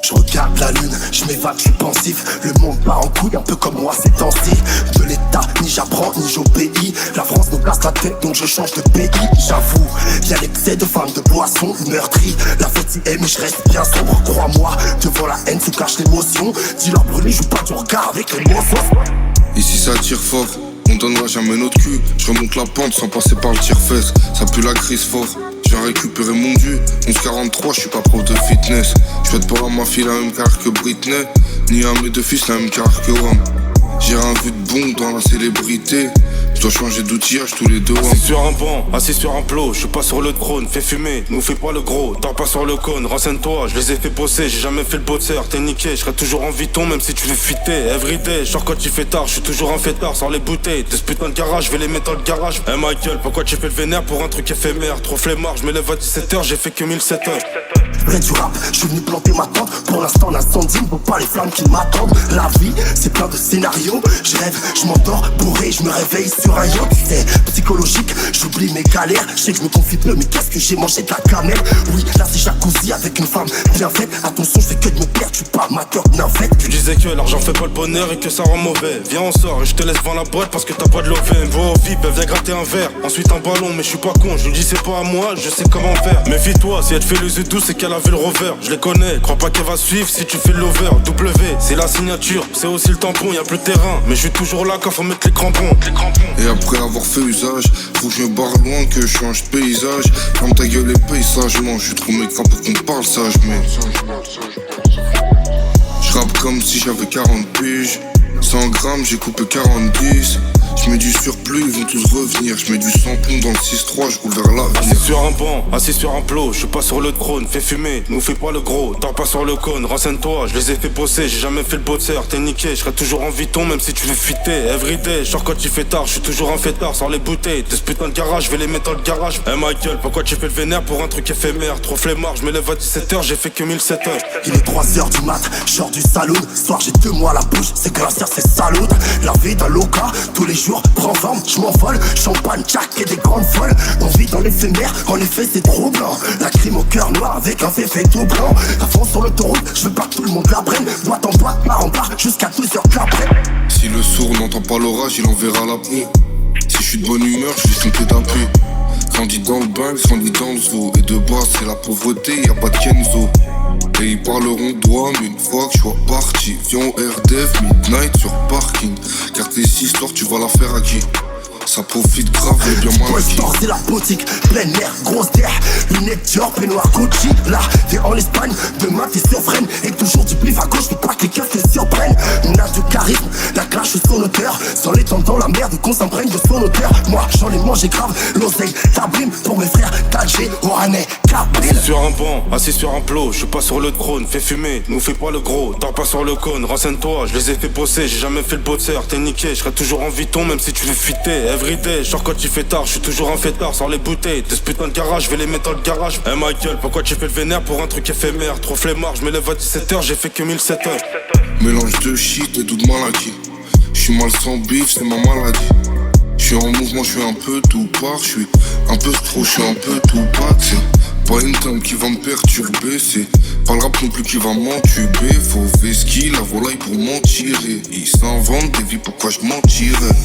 Je regarde la lune, je m'évade, je suis pensif. Le monde part en couille, un peu comme moi ces temps-ci. De l'état, ni j'apprends, ni j'obéis. La France nous casse la tête, donc je change de pays. J'avoue, y'a l'excès de femmes, de boissons, meurtries. La fête y est, mais je reste bien sombre. Crois-moi, devant la haine se cache l'émotion. Dis-leur brûler, joue pas du regard avec l'émotion. Ici ça tire fort, on donnera jamais notre cul. Je remonte la pente sans passer par le tire-fesse. Ça pue la crise fort. Je viens récupérer mon dû. 11,43, je suis pas prof de fitness. Je souhaite pas à ma fille la même carrière que Britney, ni à mes deux fils la même carrière que Ram. J'ai un vu de bon dans la célébrité. Je dois changer d'outillage tous les deux. Assis sur un banc, assis sur un plot, je suis pas sur le trône, fais fumer, nous fais pas le gros, dors pas sur le cône, renseigne-toi, je les ai fait bosser, j'ai jamais fait le bosseur, t'es niqué, je serai toujours en Vuitton même si tu veux fuiter, everyday, genre quand il fait tard, je suis toujours en fêtard, sans les bouteilles, de ce putain de garage, je vais les mettre dans le garage. Hey Michael, pourquoi tu fais le vénère pour un truc éphémère, trop flemmard, je me lève à 17h, j'ai fait que 1007 heures. Vrai du rap, je suis venu planter ma tente. Pour l'instant l'incendie ne vaut pas les flammes qui m'attendent. La vie, c'est plein de scénarios. Je rêve, je m'endors, bourré, je me réveille sur un yacht. C'est psychologique, j'oublie mes galères. Je sais que je me confie peu, mais qu'est-ce que j'ai mangé de la cannelle. Oui, là c'est jacuzzi avec une femme bien faite. Attention, je fais que de me perdre, tu pas ma cœur navette. Tu disais que l'argent fait pas le bonheur et que ça rend mauvais. Viens on sort et je te laisse devant la boîte parce que t'as pas de l'OV. Va au VIP, viens gratter un verre, ensuite un ballon, mais je suis pas con. Je lui dis c'est pas à moi, je sais comment faire. Méfie-toi, si elle te fait les yeux doux, c'est qu'elle a vu le rover. Je les connais, crois pas qu'elle va suivre si tu fais l'over. W, c'est la signature, c'est aussi le tampon, y'a plus de terrain. Mais je suis toujours là quand faut mettre les crampons. Et après avoir fait usage, faut que je me barre loin, que je change de paysage. Ferme ta gueule et paye sagement, je suis trop mécran pour qu'on parle sagement. Je rappe comme si j'avais 40 piges. 100 grammes, j'ai coupé 40-10. Je mets du surplus, ils vont tous revenir. Je mets du samplon dans le 6-3, je roule vers l'avenir. Assis sur un banc, assis sur un plot, je suis pas sur le trône, fais fumer, nous fais pas le gros, dors pas sur le cône, renseigne-toi, je les ai fait bosser, j'ai jamais fait le bosseur, t'es niqué, je serai toujours en Vuitton même si tu veux fuiter, everyday, genre quand il fait tard, je suis toujours en fêtard, sans les bouteilles, de ce putain de garage, je vais les mettre dans le garage. Hey Michael, pourquoi tu fais le vénère pour un truc éphémère, trop flemmard, je me lève à 17h, j'ai fait que 1007 heures. Il est 3h du mat, genre du saloon. Soir j'ai 2 mois à la bouche, c'est glaciaire, c'est salaud. La vie d'un loca, tous les jours, prends forme, je m'envole. Champagne, jack et des grandes folles. On vit dans l'éphémère, en effet c'est trop blanc. La crime au cœur noir avec un féfé tout blanc. À fond sur l'autoroute, je veux pas que tout le monde la prenne. Boîte en boîte, bar en bar, jusqu'à 2h qu'après. Si le sourd n'entend pas l'orage, il enverra la pluie. Si je suis de bonne humeur, je suis son d'appui. Grandis dans le bain, grandis dans le zoo. Et de base c'est la pauvreté, y'a pas de Kenzo. Et ils parleront de moi, mais une fois que je sois parti, viens au RDF, midnight sur parking. Car tes histoires, tu vas la faire à qui? Ça profite grave, mais bien mal à qui? Sport, c'est la boutique, plein air, grosse terre. Lunettes Dior, peignoir Gucci. Là, t'es en Espagne, demain t'es sur freine. Et toujours du pif à gauche, pour pas que les keufs te surprennent. On a du charisme, la clash sur son auteur. Sans les temps dans la merde, qu'on s'imprègne de son auteur. Moi, j'en ai mangé grave, l'oseille, tablime. Pour mes frères, Tadjé, Oranais, Cabril. Assis sur un banc, assis sur un plot, je suis pas sur le trône, fais fumer, nous fais pas le gros, dors pas sur le cône, renseigne-toi, je les ai fait bosser, j'ai jamais fait le bosseur, t'es niqué, je serai toujours en Vuitton même si tu veux fuiter, everyday, genre quand il fait tard, je suis toujours en fêtard, sans les bouteilles, de ce putain de garage, je vais les mettre dans le garage. Hey Michael, pourquoi tu fais le vénère pour un truc éphémère, trop flemmard, je me lève à 17h, j'ai fait que 1007 heures. Mélange de shit et doux de maladie. Je suis mal sans bif, c'est ma maladie. Je suis en mouvement, je suis un peu tout part. Je suis un peu trop, je suis un peu tout pas. C'est pas une table qui va me perturber. C'est pas le rap non plus qui va m'entuber. Faut ski, la volaille pour m'en tirer. Ils s'inventent des vies, pourquoi je mentirais?